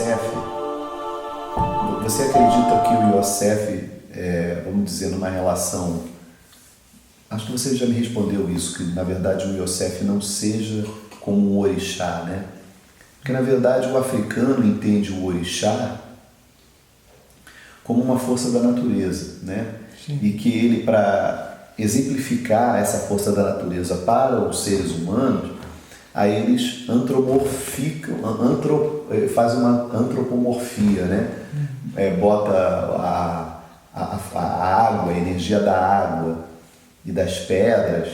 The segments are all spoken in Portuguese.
Yosef, você acredita que o Yosef, vamos dizer, numa relação... Acho que você já me respondeu isso, que na verdade o Yosef não seja como um orixá, né? Porque na verdade o africano entende o orixá como uma força da natureza, né? Sim. E que ele, para exemplificar essa força da natureza para os seres humanos, aí eles fazem uma antropomorfia, né? Bota a água, a energia da água e das pedras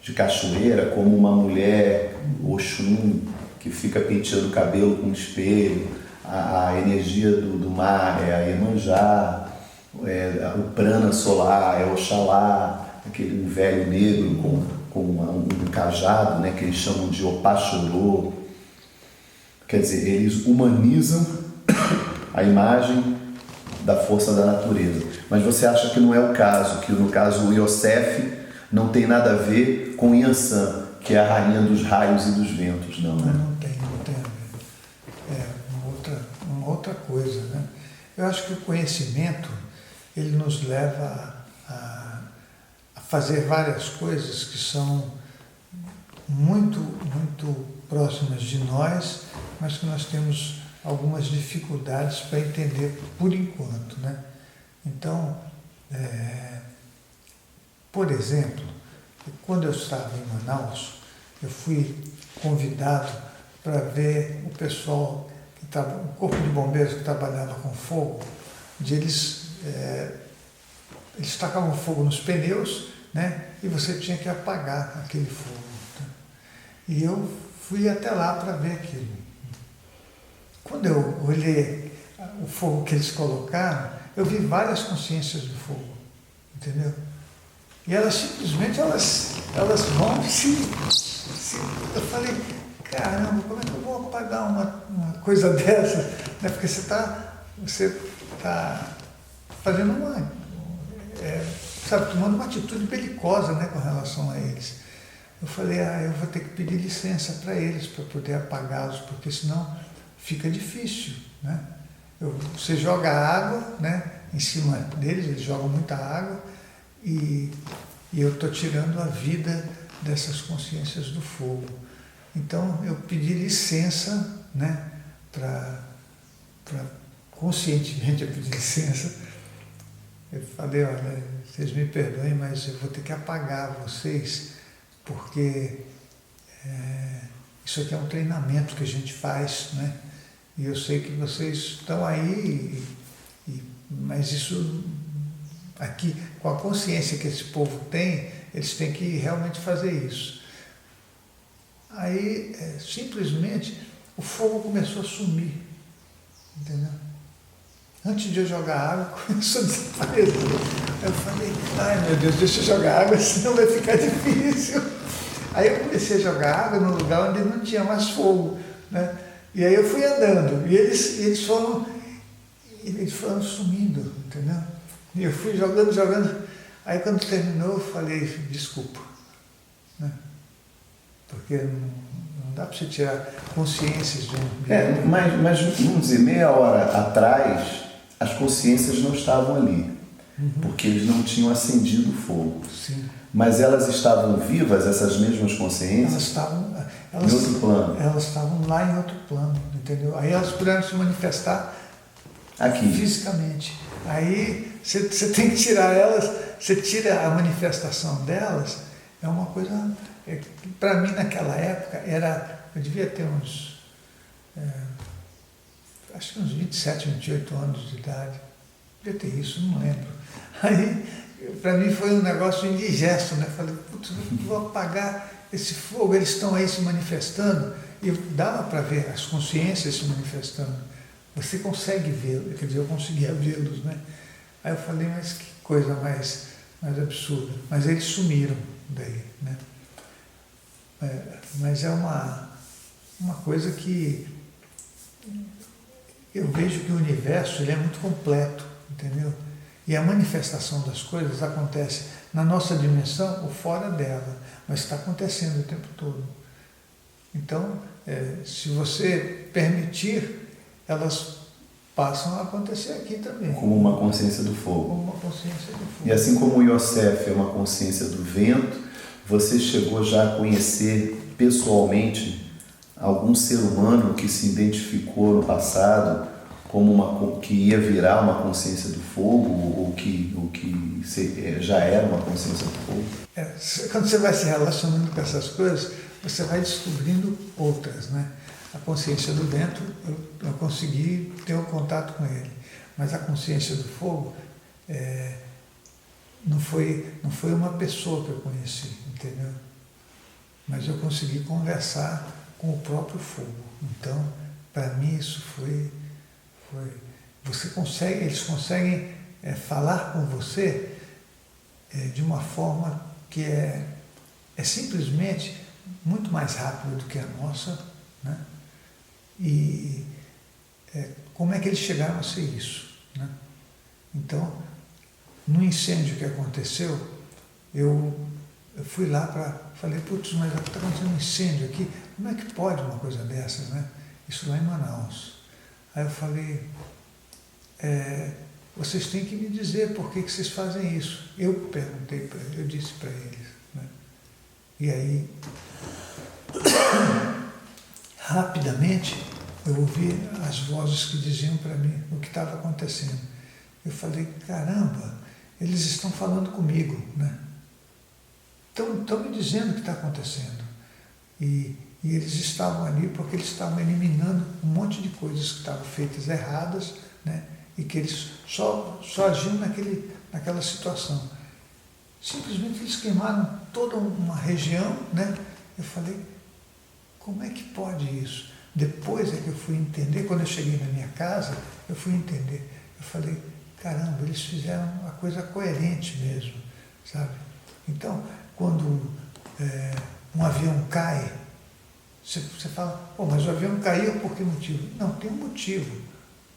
de cachoeira como uma mulher Oxum que fica penteando o cabelo com um espelho, a energia do mar é a Iemanjá, o prana solar é Oxalá, aquele velho negro com um cajado, né, que eles chamam de Opachorô. Quer dizer, eles humanizam a imagem da força da natureza. Mas você acha que não é o caso, que no caso o Yosef não tem nada a ver com Yansan, que é a rainha dos raios e dos ventos, não, né? Não tem a ver. É uma outra coisa, né? Eu acho que o conhecimento, ele nos leva a fazer várias coisas que são muito, muito próximas de nós, mas que nós temos algumas dificuldades para entender por enquanto, né? Então, por exemplo, quando eu estava em Manaus, eu fui convidado para ver o pessoal, o corpo de bombeiros que trabalhava com fogo, eles tacavam fogo nos pneus, né? E você tinha que apagar aquele fogo, né? E eu fui até lá para ver aquilo. Quando eu olhei o fogo que eles colocaram, eu vi várias consciências do fogo, entendeu? E elas simplesmente, elas vão eu falei, caramba, como é que eu vou apagar uma coisa dessa? Né? Porque você tá fazendo tomando uma atitude belicosa, né, com relação a eles. Eu falei, eu vou ter que pedir licença para eles, para poder apagá-los, porque senão fica difícil, né? Você joga água, né, em cima deles, eles jogam muita água, e eu estou tirando a vida dessas consciências do fogo. Então eu pedi licença, né, para conscientemente eu pedi licença. Eu falei, olha, vocês me perdoem, mas eu vou ter que apagar vocês, porque isso aqui é um treinamento que a gente faz, né? E eu sei que vocês estão aí, mas isso aqui, com a consciência que esse povo tem, eles têm que realmente fazer isso. Aí, simplesmente, o fogo começou a sumir, entendeu? Antes de eu jogar água, começou a desaparecer. Eu falei, ai meu Deus, deixa eu jogar água, senão vai ficar difícil. Aí eu comecei a jogar água num lugar onde não tinha mais fogo, né? E aí eu fui andando, e eles foram sumindo, entendeu? E eu fui jogando. Aí quando terminou, eu falei, desculpa, né? Porque não dá para você tirar consciências de um... Mas vamos dizer, meia hora atrás, as consciências não estavam ali, porque eles não tinham acendido o fogo. Sim. Mas elas estavam vivas, essas mesmas consciências? Elas estavam... Em outro plano? Elas estavam lá em outro plano, entendeu? Aí elas puderam se manifestar aqui, fisicamente. Aí você tem que tirar elas, você tira a manifestação delas, é uma coisa... Para mim, naquela época, eu devia ter acho que uns 27, 28 anos de idade. Devia ter isso, não lembro. Aí, para mim, foi um negócio indigesto, né? Falei, putz, vou apagar esse fogo, eles estão aí se manifestando. E dava para ver as consciências se manifestando. Você consegue vê-los, quer dizer, eu conseguia vê-los, né? Aí eu falei, mas que coisa mais absurda. Mas eles sumiram daí, né? Mas é uma coisa que eu vejo que o universo ele é muito completo, entendeu? E a manifestação das coisas acontece na nossa dimensão ou fora dela, mas está acontecendo o tempo todo. Então, se você permitir, elas passam a acontecer aqui também. Como uma consciência do fogo. Como uma consciência do fogo. E assim como o Yosef é uma consciência do vento, você chegou já a conhecer pessoalmente algum ser humano que se identificou no passado como que ia virar uma consciência do fogo, ou que já era uma consciência do fogo? Quando você vai se relacionando com essas coisas, você vai descobrindo outras, né? A consciência do vento, eu consegui ter um contato com ele, mas a consciência do fogo não foi uma pessoa que eu conheci, entendeu? Mas eu consegui conversar com o próprio fogo. Então, para mim isso foi eles conseguem falar com você de uma forma que é simplesmente muito mais rápida do que a nossa, né? E como é que eles chegaram a ser isso, né? Então, no incêndio que aconteceu, eu fui lá falei, putz, mas está acontecendo um incêndio aqui, como é que pode uma coisa dessas, né? Isso lá em Manaus. Aí eu falei, vocês têm que me dizer por que vocês fazem isso. Eu perguntei para eles, eu disse para eles, né? E aí, rapidamente, eu ouvi as vozes que diziam para mim o que estava acontecendo. Eu falei, caramba, eles estão falando comigo, né? Estão me dizendo o que está acontecendo. E eles estavam ali porque eles estavam eliminando um monte de coisas que estavam feitas erradas, né? E que eles só agiam naquela situação. Simplesmente eles queimaram toda uma região, né? Eu falei, como é que pode isso? Depois é que eu fui entender, quando eu cheguei na minha casa, eu fui entender. Eu falei, caramba, eles fizeram uma coisa coerente mesmo, sabe? Então, quando um avião cai, você fala, pô, mas o avião caiu por que motivo? Não, tem um motivo.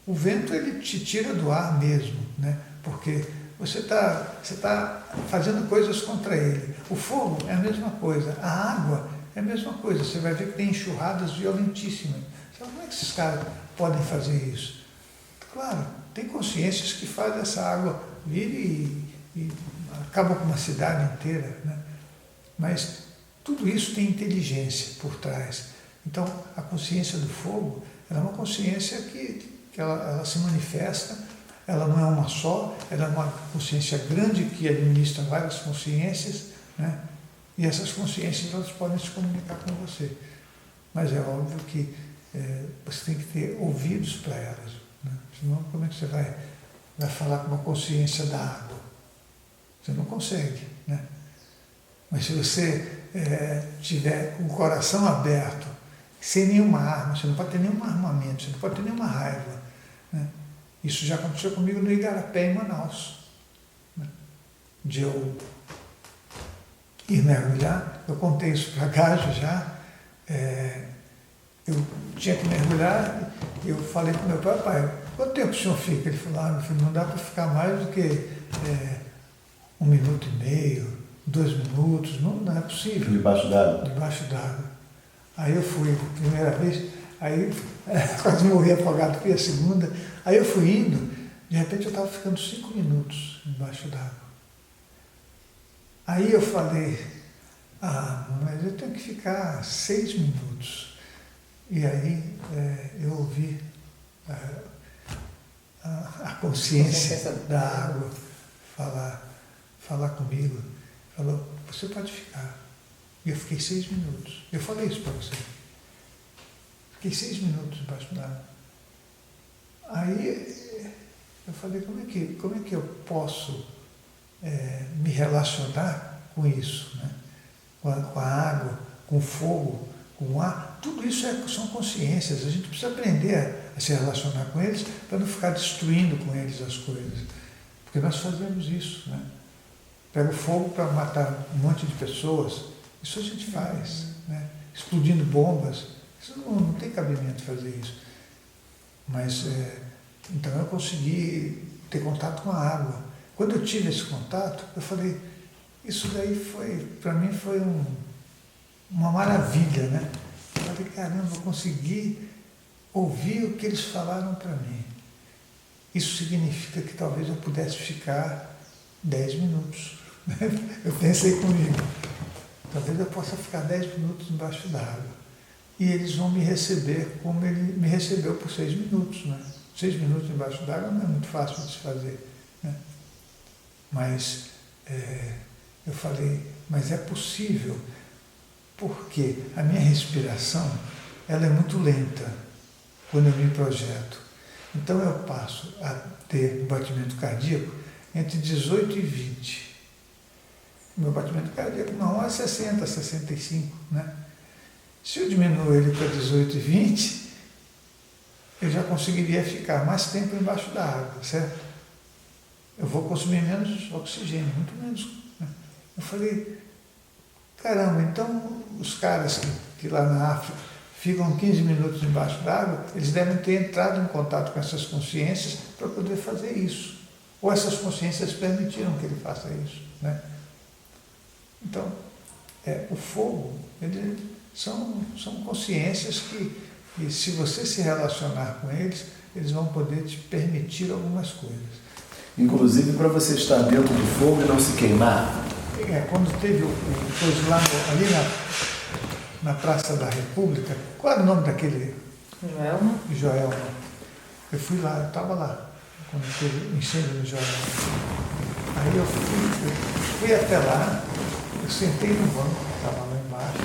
O vento, ele te tira do ar mesmo, né? Porque você tá fazendo coisas contra ele. O fogo é a mesma coisa, a água é a mesma coisa. Você vai ver que tem enxurradas violentíssimas. Você fala, como é que esses caras podem fazer isso? Claro, tem consciências que fazem essa água vir e acaba com uma cidade inteira, né? Mas tudo isso tem inteligência por trás. Então, a consciência do fogo, ela é uma consciência que ela se manifesta, ela não é uma só, ela é uma consciência grande que administra várias consciências, né? E essas consciências, elas podem se comunicar com você. Mas é óbvio que você tem que ter ouvidos para elas, né? Senão, como é que você vai falar com uma consciência da água? Você não consegue, né? Mas se você tiver com o coração aberto, sem nenhuma arma, você não pode ter nenhum armamento, você não pode ter nenhuma raiva, né? Isso já aconteceu comigo no Igarapé, em Manaus, né? De eu ir mergulhar, eu contei isso para Gajo já, eu tinha que mergulhar, eu falei para o meu pai, quanto tempo o senhor fica? Ele falou, meu filho, não dá para ficar mais do que 1 minuto e meio, 2 minutos, não é possível. Debaixo d'água? Debaixo d'água. Aí eu fui, primeira vez, aí quase morri afogado, fui a segunda, aí eu fui indo, de repente eu estava ficando 5 minutos debaixo d'água. Aí eu falei, mas eu tenho que ficar 6 minutos. E aí eu ouvi a consciência da água falar comigo. Falou, você pode ficar. E eu fiquei 6 minutos. Eu falei isso para você. Fiquei 6 minutos debaixo d'água. Aí eu falei, como é que eu posso me relacionar com isso, né? Com a água, com o fogo, com o ar? Tudo isso são consciências. A gente precisa aprender a se relacionar com eles para não ficar destruindo com eles as coisas. Porque nós fazemos isso, né? Pega o fogo para matar um monte de pessoas, isso a gente faz, né? Explodindo bombas, isso não tem cabimento fazer isso. Mas, então eu consegui ter contato com a água. Quando eu tive esse contato, eu falei, isso daí para mim foi uma maravilha, né? Eu falei, caramba, eu consegui ouvi o que eles falaram para mim. Isso significa que talvez eu pudesse ficar 10 minutos. Eu pensei comigo, talvez eu possa ficar 10 minutos embaixo d'água. E eles vão me receber como ele me recebeu por 6 minutos. Né? 6 minutos embaixo d'água não é muito fácil de se fazer. Né? Mas eu falei, mas é possível, porque a minha respiração ela é muito lenta quando eu me projeto. Então eu passo a ter um batimento cardíaco entre 18 e 20. Meu batimento cardíaco não é 60, 65, né? Se eu diminuo ele para 18 e 20, eu já conseguiria ficar mais tempo embaixo da água, certo? Eu vou consumir menos oxigênio, muito menos. Né? Eu falei, caramba, então os caras que lá na África ficam 15 minutos embaixo d'água, eles devem ter entrado em contato com essas consciências para poder fazer isso. Ou essas consciências permitiram que ele faça isso. Né? Então, o fogo, são consciências que, se você se relacionar com eles, eles vão poder te permitir algumas coisas. Inclusive para você estar dentro do fogo e não se queimar. Quando teve coisa lá ali na Praça da República, qual era o nome daquele? Joelma. Eu fui lá, eu estava lá, quando teve incêndio no Joelma. Aí eu fui até lá, eu sentei no banco, estava lá embaixo,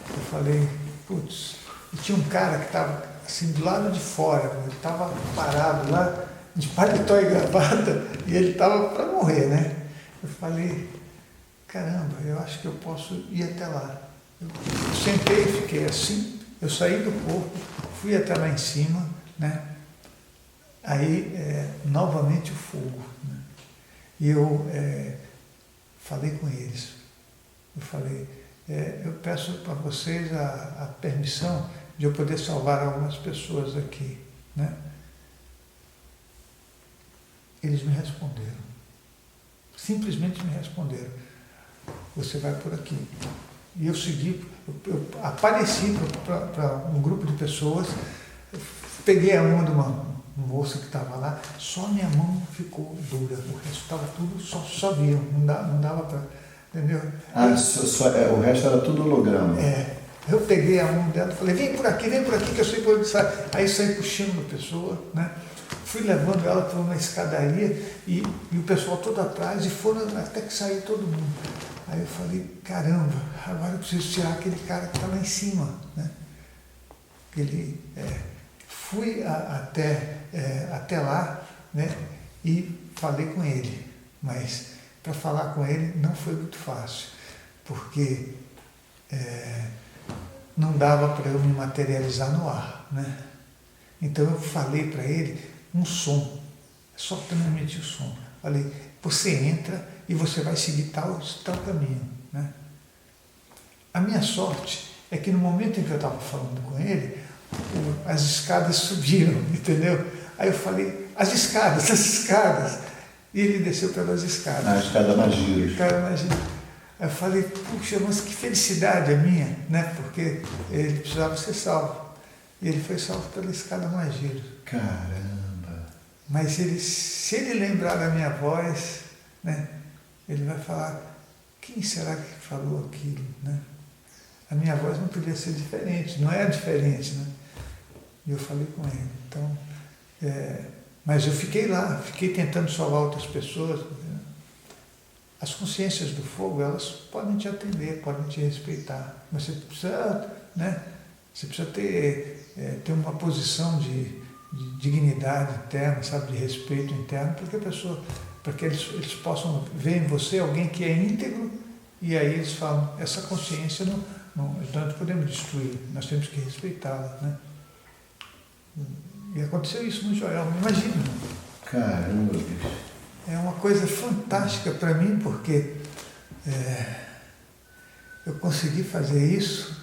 eu falei, putz, e tinha um cara que estava assim do lado de fora, ele estava parado lá, de paletó e gravata, e ele estava para morrer, né? Eu falei, caramba, eu acho que eu posso ir até lá. Eu sentei e fiquei assim, eu saí do corpo, fui até lá em cima, né? Aí, novamente o fogo. Né? E eu falei com eles, eu falei, eu peço para vocês a permissão de eu poder salvar algumas pessoas aqui, né? Eles me responderam, simplesmente me responderam, você vai por aqui. E eu segui, eu apareci para um grupo de pessoas, peguei a mão de uma moça que estava lá, só minha mão ficou dura, o resto estava tudo, só viam, não dava para, entendeu? O resto era tudo holograma. Eu peguei a mão dela e falei, vem por aqui, que eu sei por onde sai. Aí saí puxando a pessoa, né? Fui levando ela para uma escadaria e o pessoal todo atrás e foram até que saiu todo mundo. Aí eu falei, caramba, agora eu preciso tirar aquele cara que está lá em cima, né? Fui até lá, né? E falei com ele, mas para falar com ele não foi muito fácil, porque não dava para eu me materializar no ar, né? Então eu falei para ele um som, só transmitir o som. Falei, você entra e você vai seguir tal caminho, né? A minha sorte é que no momento em que eu estava falando com ele, as escadas subiram, entendeu? Aí eu falei, as escadas. E ele desceu pelas escadas. A escada magia. Aí eu falei, puxa, mas que felicidade a minha, né? Porque ele precisava ser salvo. E ele foi salvo pela escada magia. Caramba! Mas se ele lembrar da minha voz, né? Ele vai falar, quem será que falou aquilo, né? A minha voz não podia ser diferente, não é diferente, né? E eu falei com ele. Então, mas eu fiquei lá, fiquei tentando salvar outras pessoas. Né? As consciências do fogo, elas podem te atender, podem te respeitar, mas você precisa, né? Você precisa ter uma posição de dignidade interna, sabe, de respeito interno, para que eles possam ver em você alguém que é íntegro, e aí eles falam, essa consciência nós não podemos destruir, nós temos que respeitá-la, né? E aconteceu isso no Joelma, imagina. Caramba, bicho. É uma coisa fantástica para mim, porque eu consegui fazer isso.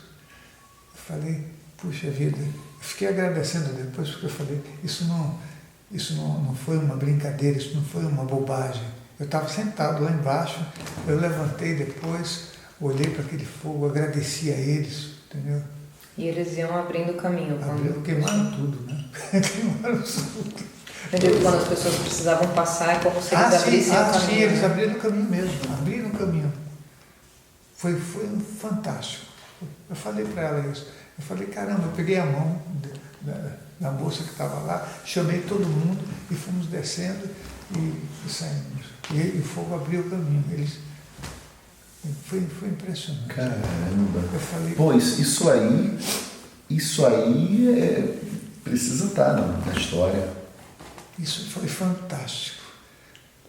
Eu falei, puxa vida, eu fiquei agradecendo depois, porque eu falei, isso não foi uma brincadeira, isso não foi uma bobagem. Eu estava sentado lá embaixo, eu levantei depois, olhei para aquele fogo, agradeci a eles, entendeu? E eles iam abrindo o caminho. Abriram, queimaram tudo, né? Queimaram tudo. Eu digo, quando as pessoas precisavam passar, é como se eles abrissem o caminho. Sim, eles né? abriram o caminho mesmo, abriram o caminho. Foi fantástico. Eu falei para ela isso. Eu falei, caramba, eu peguei a mão da moça que estava lá, chamei todo mundo e fomos descendo e saímos. E o fogo abriu o caminho. Foi impressionante. Caramba. Eu falei, Pô, isso aí precisa estar na história. isso foi fantástico.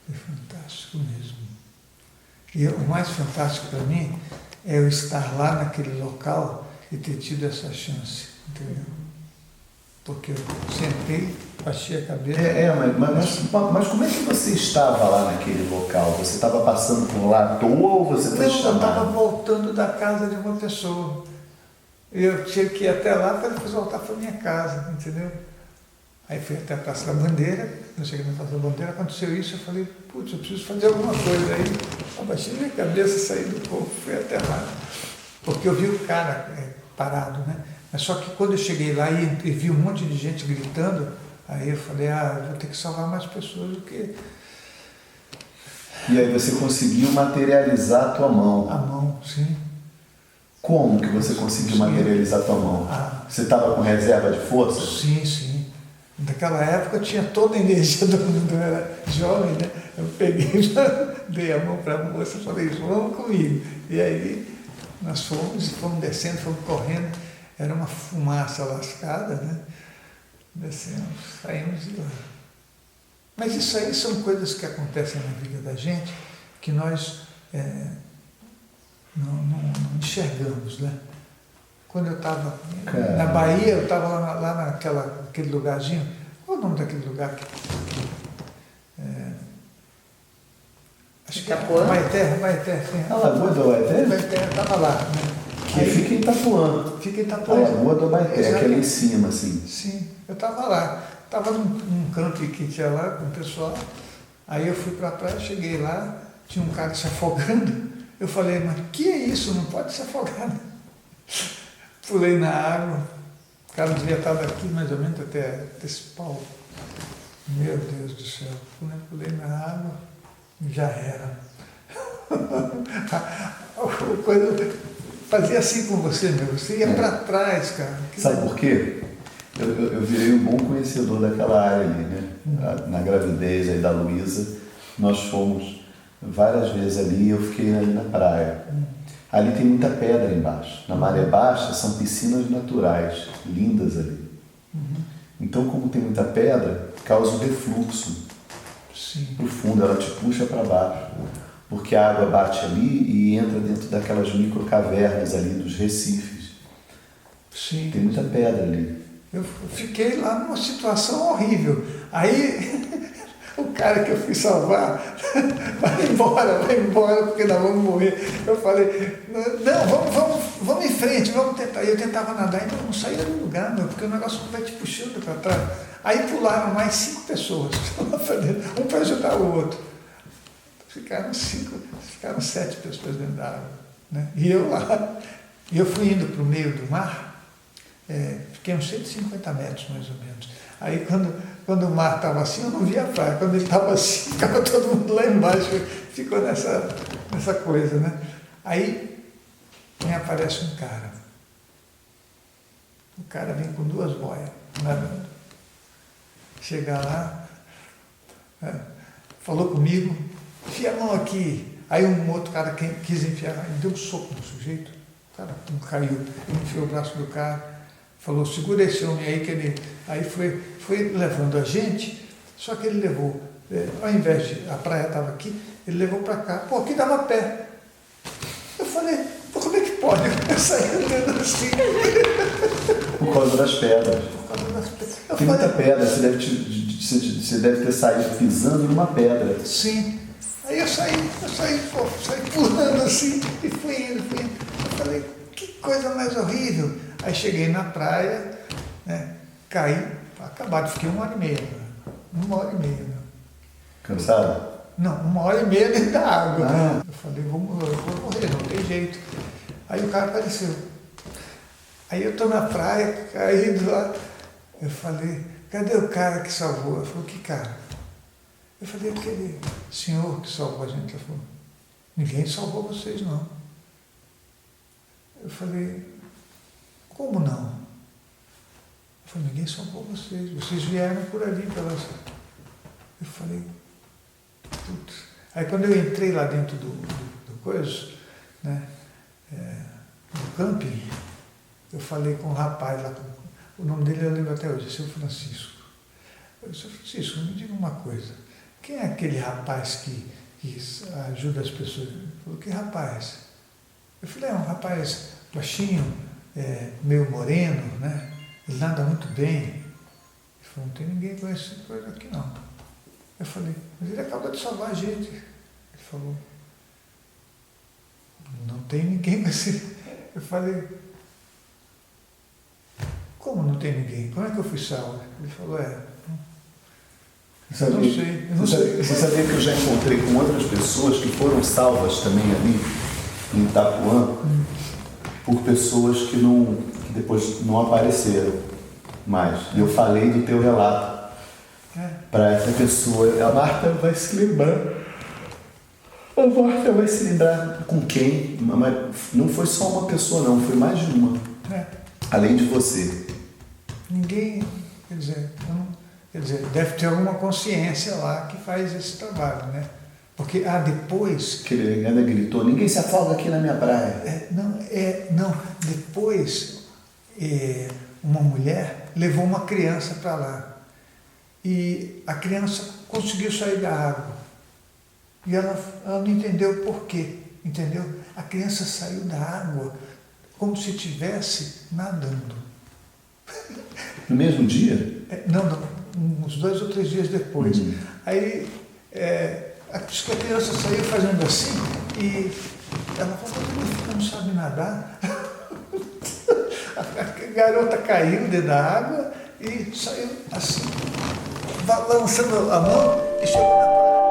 Foi fantástico mesmo. E o mais fantástico para mim é eu estar lá naquele local e ter tido essa chance, entendeu? Porque eu sentei, baixei a cabeça. Mas como é que você estava lá naquele local? Você estava passando por lá à toa ou você foi Não, eu chamado? estava voltando da casa de uma pessoa. Eu tinha que ir até lá para depois voltar para minha casa, entendeu? Aí fui até a Praça da Bandeira, quando cheguei na Praça da Bandeira, aconteceu isso, eu falei, putz, eu preciso fazer alguma coisa aí. Abaixei minha cabeça, saí do corpo, fui até lá. Porque eu vi o cara parado, né? Mas só que quando eu cheguei lá e vi um monte de gente gritando, aí eu falei, eu vou ter que salvar mais pessoas do que... E aí você conseguiu materializar a tua mão. A mão, sim. Como que você conseguiu materializar a tua mão? Você estava com reserva de força? Sim. Naquela época eu tinha toda a energia do mundo, eu era jovem, né? Eu peguei, dei a mão para a moça e falei, vamos comigo. E aí nós fomos descendo, fomos correndo, era uma fumaça lascada, né? Descemos, saímos de lá. Mas isso aí são coisas que acontecem na vida da gente que nós não enxergamos, né? Quando eu estava na Bahia, eu estava lá naquele lugarzinho. Qual é o nome daquele lugar? Acho que é Abaeté, sim. A Lagoa do Abaeté? Abaeté, estava lá. Né? Que fica em Itapuã. Fica em Itapuã. A Lagoa do Abaeté, que é ali em cima, assim. Sim, eu estava lá. Estava num canto que tinha lá com o pessoal. Aí eu fui para a praia, cheguei lá, tinha um cara se afogando. Eu falei, mas que é isso? Não pode se afogar. Pulei na água, o cara devia estar daqui mais ou menos até esse pau. Meu Deus do céu, pulei na água, já era. Coisa fazia assim com você, meu, você ia para trás, cara. Sabe por quê? Eu virei um bom conhecedor daquela área ali, né? Na gravidez aí da Luísa, nós fomos várias vezes ali e eu fiquei ali na praia. Ali tem muita pedra embaixo. Na maré baixa são piscinas naturais, lindas ali. Então, como tem muita pedra, causa um refluxo profundo, ela te puxa para baixo. Porque a água bate ali e entra dentro daquelas microcavernas ali dos recifes. Sim. Tem muita pedra ali. Eu fiquei lá numa situação horrível. Aí o cara que eu fui salvar, vai embora, porque nós vamos morrer. Eu falei, não, vamos em frente, vamos tentar. E eu tentava nadar, então não saía do lugar, meu, porque o negócio vai te puxando para trás. Aí pularam mais 5 pessoas, um para ajudar o outro. Ficaram 7 pessoas dentro da água. Né? E eu lá, e eu fui indo para o meio do mar, fiquei uns 150 metros mais ou menos. Aí quando o mar estava assim, eu não via a praia. Quando ele estava assim, ficava todo mundo lá embaixo. Ficou nessa coisa, né? Aí me aparece um cara. O cara vem com 2 boias, nadando. Chega lá, falou comigo, enfia a mão aqui. Aí um outro cara quis enfiar, ele deu um soco no sujeito. O cara caiu, ele enfiou o braço do cara. Falou, segura esse homem aí, que ele... Aí foi levando a gente, só que ele levou, ao invés de... A praia estava aqui, ele levou para cá. Pô, aqui dava pé. Eu falei, pô, como é que pode? Eu saí andando assim. Por causa das pedras. Tem muita pedra, você deve ter saído pisando numa pedra. Sim. Aí eu saí pulando assim, e fui indo. Eu falei, que coisa mais horrível. Aí cheguei na praia, né, caí, acabado, fiquei 1h30. 1h30. Cansado? Não, 1h30 dentro da água. Eu falei, eu vou morrer, não tem jeito. Aí o cara apareceu. Aí eu estou na praia, caído lá, eu falei, cadê o cara que salvou? Ele falou, que cara? Eu falei, aquele senhor que salvou a gente. Ele falou, ninguém salvou vocês não. Eu falei, como não? Eu falei, ninguém salvou vocês, vocês vieram por ali pelas... Eu falei, putz. Aí quando eu entrei lá dentro do coisa, né, do camping, eu falei com um rapaz lá, o nome dele eu lembro até hoje, seu Francisco. Eu disse, Francisco, me diga uma coisa, quem é aquele rapaz que ajuda as pessoas? Ele falou, que rapaz? Eu falei, é um rapaz baixinho, meio moreno, né? Ele nada muito bem. Ele falou, não tem ninguém com essa coisa aqui não. Eu falei, mas ele acabou de salvar a gente. Ele falou, não tem ninguém com esse... Eu falei, como não tem ninguém? Como é que eu fui salvo? Ele falou, eu não sei. Você sabia que eu já encontrei com outras pessoas que foram salvas também ali, em Itapuã, por pessoas que depois não apareceram mais. E eu falei do teu relato para essa pessoa. A Marta vai se lembrar. A Marta vai se lembrar com quem? Mas não foi só uma pessoa, não, foi mais de uma. Além de você. Ninguém, quer dizer, deve ter alguma consciência lá que faz esse trabalho, né? Porque depois... Que ele ainda gritou, ninguém se afoga aqui na minha praia. Não, depois uma mulher levou uma criança para lá. E a criança conseguiu sair da água. E ela não entendeu o porquê, entendeu? A criança saiu da água como se estivesse nadando. No mesmo dia? Não, uns 2 ou 3 dias depois. Aí a criança saiu fazendo assim e ela falou, mas minha filha não sabe nadar. A garota caiu dentro da água e saiu assim, balançando a mão e chegou na praia.